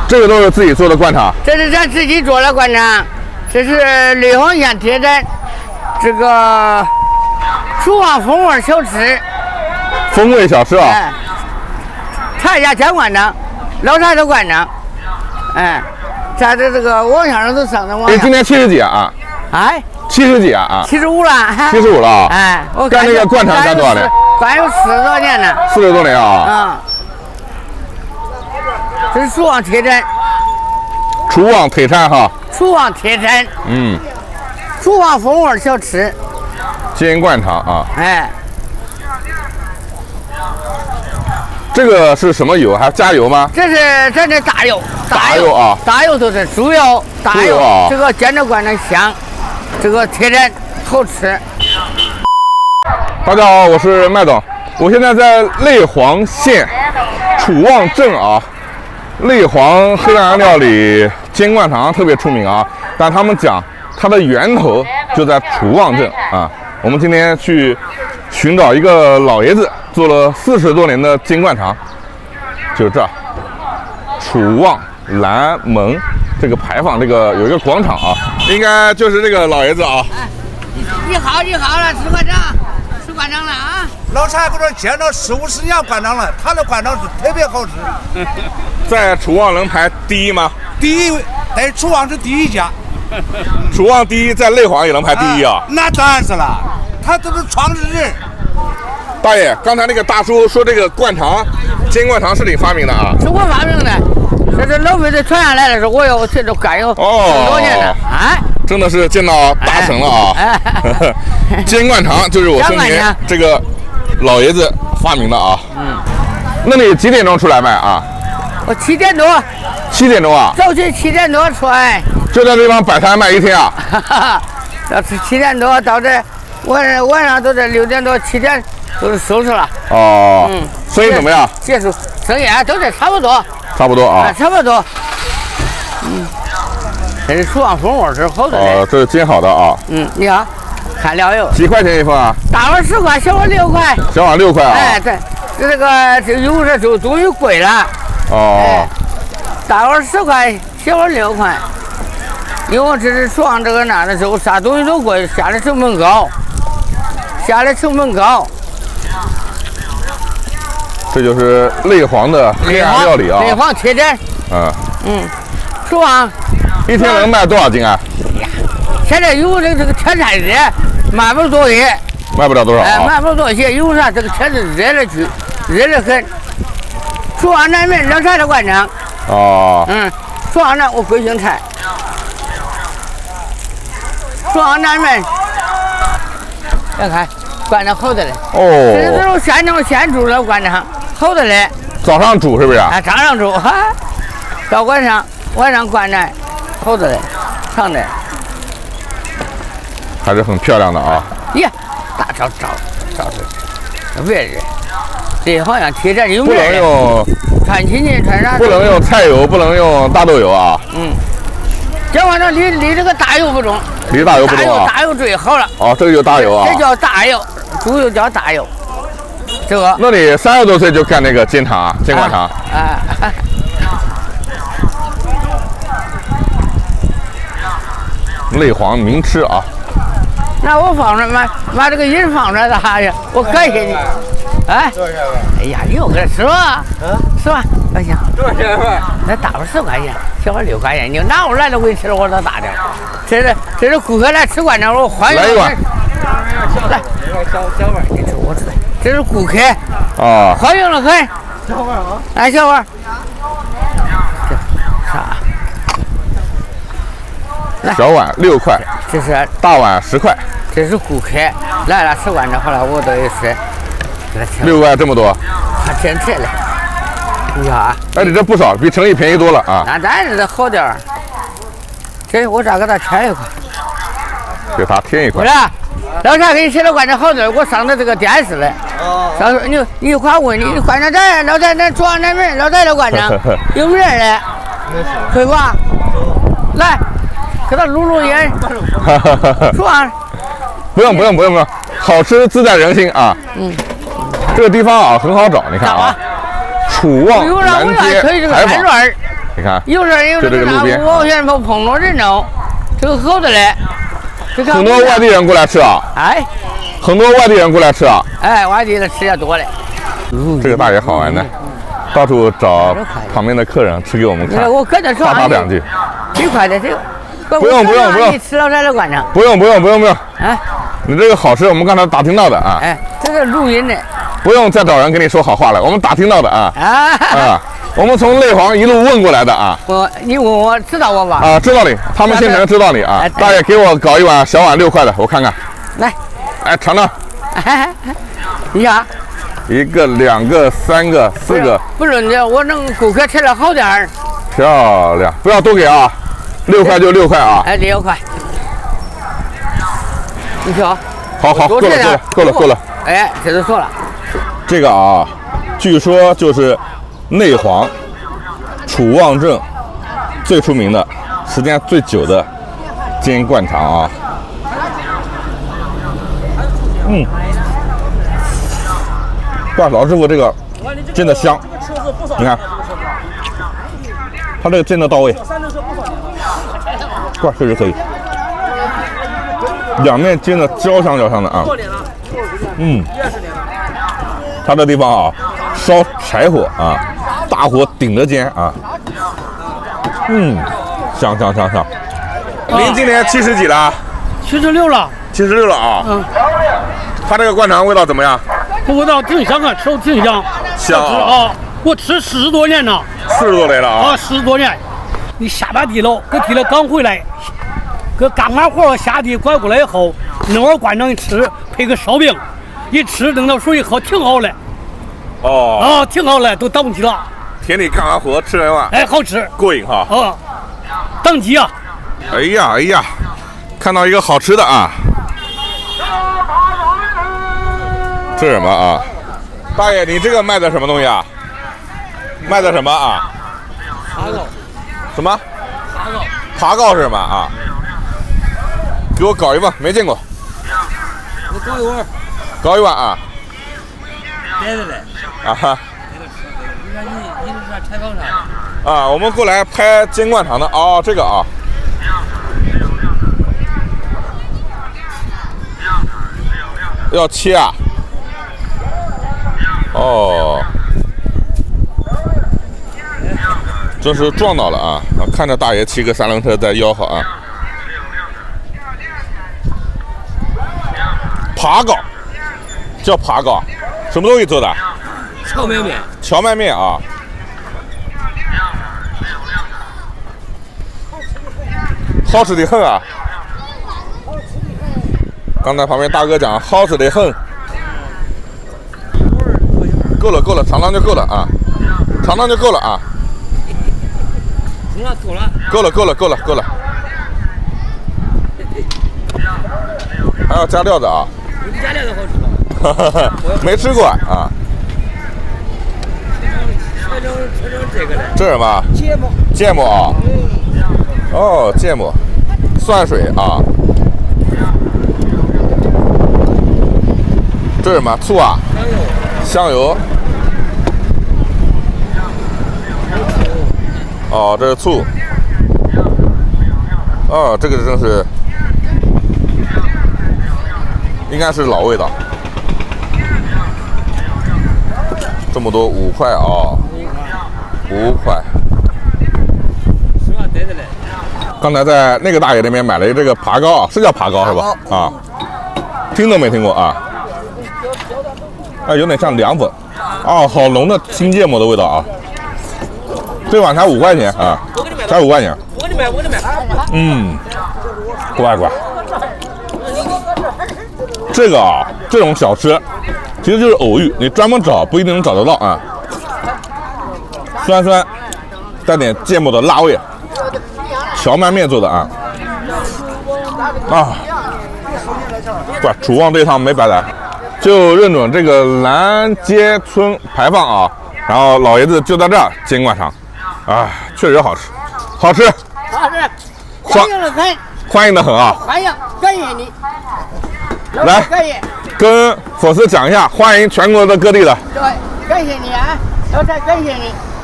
这个都是自己做的灌肠。这是咱自己做的灌肠，这是雷黄县铁镇这个厨房风味小吃。风味小吃啊。哎，查一下酱灌肠，老茶的灌肠。哎，在这个网上都上的网上。今年70几啊？哎，70几啊？75了。75了啊？哎，我干这个灌肠干多少年？干有40多年了。40多年啊？啊。这是厨房铁镇。厨房铁镇哈。厨房铁镇。嗯。厨房风味小吃。煎灌肠啊。哎。这个是什么油？还加油吗？这是咱这大油。大油啊。大油都是猪油，大油啊。这个煎着灌着香，这个铁镇好吃。大家好，我是麦总，我现在在内黄县楚望镇啊。内黄黑暗料理煎灌肠特别出名啊，但他们讲它的源头就在楚望镇啊。我们今天去寻找一个老爷子，做了40多年的煎灌肠，就这楚望南门这个牌坊，这个有一个广场啊，应该就是这个老爷子啊。你好了，吃灌肠。吃灌肠了啊！老茶搁这煎了40-50年灌肠了，他的灌肠是特别好吃。在楚望能排第一吗？第一，在楚望是第一家。楚望第一，在内黄也能排第一啊？那当然是了，他都是创始人。大爷，刚才那个大叔说这个灌肠，煎灌肠是你发明的啊？是我发明的，这是老辈子传下来的，是我有这都干有40多年了。哎。真的是见到大神了啊！煎灌肠就是我生前这个老爷子发明的啊。嗯，那你几点钟出来卖啊？我7点多。7点钟啊？早起7点多出来。就在这地方摆摊卖一天啊？要是7点多到这，晚上都在6点多7点都是收拾了。哦。嗯。生意怎么样？结束，生意都是差不多。差不多啊。差不多。嗯。这是厨房风味，这是好的。哦，这是煎好的啊。嗯，你看，看料油。几块钱一份啊？大碗10块，小碗6块。小碗6块啊？哎，对，这油这终于贵了。哦。哎，大碗10块，小碗6块。因为这是厨房这个那的时候，啥东西都贵，下的成本高。这就是内黄的黑暗料理啊。内黄铁镇。厨房。一天能卖多少斤啊？现在有这个天太热，卖不了多些。卖不了多少啊？卖不了多些，有啥这个天是热了去，热得很。厨房南门老茶的灌肠。哦。厨房南我贵姓菜。厨房南门，来看灌肠好的嘞。哦。这都是现煮的灌肠，好的嘞。早上煮是不是？早上煮哈，到晚上灌肠。好的嘞，长的，还是很漂亮的啊！呀，大照着，别人，这好像铁站有不能用穿亲戚穿啥？不能用菜油，不能用大豆油啊！这玩意儿离这个大油不中，离大油不中啊！大油最好了。哦，这个就大油啊！这叫大油，猪油叫大油。这个。那你30多岁就干这个煎肠啊？煎灌肠？内黄名吃啊！那我放着把这个人放着咋呀？我感谢你。哎，哎呀，你又给他吃吧？10万多行。多少钱？那大碗10块钱，小碗6块钱。你哪会来的？我给你吃的我都大点。这是顾客来吃灌肠，我欢迎。来一碗。来，小碗，你吃我吃的。这是顾客啊，欢迎了很。小碗啊！来小碗。啥？小碗6块，这是大碗10块。这是顾客来了吃灌肠，后来我都得吃。6块这么多？还真吃了。你看啊，哎，你这不少，比城里便宜多了啊。那咱这得好点儿。这我咋给他添1块？给他添1块。不是，老茶给你吃的灌肠好点，我上的这个电视来。上你一块问你灌肠咱老在那桌上那门老在这灌肠有没人嘞？会吧？来。给他录音，说啊，不用，好吃自在人心啊。这个地方啊很好找，你看啊，楚旺南街可以这个牌坊。山转，你看，有人有就这个路边我现在碰到人了，这个好的嘞。很多外地人过来吃啊，哎，很多外地人过来吃啊。哎，外地的吃也多嘞。这个大爷好玩的，到处找旁边的客人吃给我们看，我搁这说夸他2句。1块的这个。不用，你吃了在这馆长。不用。哎，你这个好吃，我们刚才打听到的啊。哎，这是录音的。不用再找人跟你说好话了，我们打听到的啊。啊。我们从内黄一路问过来的啊。你问我知道我吧？啊，知道你，他们县城知道你啊。大爷给我搞一碗小碗6块的，我看看。来，哎，尝尝。你看。1个、2个、3个、4个。不论的，我能顾客吃的好点儿。漂亮，不要多给啊，6块就6块啊。哎，6块。你瞧。好，够了。哎，这就说了。这个啊，据说就是内黄楚旺镇最出名的、时间最久的煎灌肠啊。哇，老师傅这个煎的香，你看，他这个煎的到位，哇，确实可以，两面煎的焦香的啊。他这地方啊，烧柴火啊，大火顶着煎啊，香。您今年70几了？76了。76了啊。他这个灌肠味道怎么样？味道挺香啊，吃挺香。香啊！我吃40多年了。40多年了啊！10多年。你下班地了，搁地了刚回来，搁干完活下地拐过来以后，弄碗灌肠一吃，配个烧饼。一吃弄到水一喝，挺好嘞。挺好嘞，都等不起了。田里干完活吃完饭，哎，好吃，过瘾哈。等急啊！哎呀，看到一个好吃的啊！这是什么啊？大爷，你这个卖的什么东西啊？卖的什么啊？爬糕。什么？爬糕是什么啊？给我搞一碗，没见过。我搞一碗。搞一碗啊！别的嘞。啊哈。你是啥采访啥？啊，我们过来拍煎灌肠的哦，这个啊。要切啊？哦。真是撞到了啊！看着大爷骑个3轮车在吆喝啊。爬糕。叫爬糕，什么东西做的？荞麦面。荞麦面啊，好吃的很啊！刚才旁边大哥讲好吃的很，够了，尝尝就够了啊，尝尝就够了啊。够了。还要加料的啊。加料的好吃吗？没吃过啊。这个嘞。这是什么？芥末啊。哦，芥末，蒜水啊。这是什么？醋啊。香油。哦，这是醋。哦，这个真是。应该是老味道，这么多5块啊，5块。刚才在那个大爷那边买了这个爬糕啊，是叫爬糕是吧？啊，听都没听过啊。有点像凉粉，好浓的青芥末的味道啊。这碗才5块钱啊，才5块钱。我的买。乖。这个啊，这种小吃其实就是偶遇，你专门找不一定能找得到啊。酸，带点芥末的辣味，荞麦面做的啊。对，楚旺这一趟没白来，就认准这个南街村牌坊啊，然后老爷子就在这儿煎灌肠，确实好吃，欢迎的很，欢迎的很啊！欢迎，感谢你。来，跟粉丝讲一下，欢迎全国的各地的。对，感谢你啊！要再感谢你。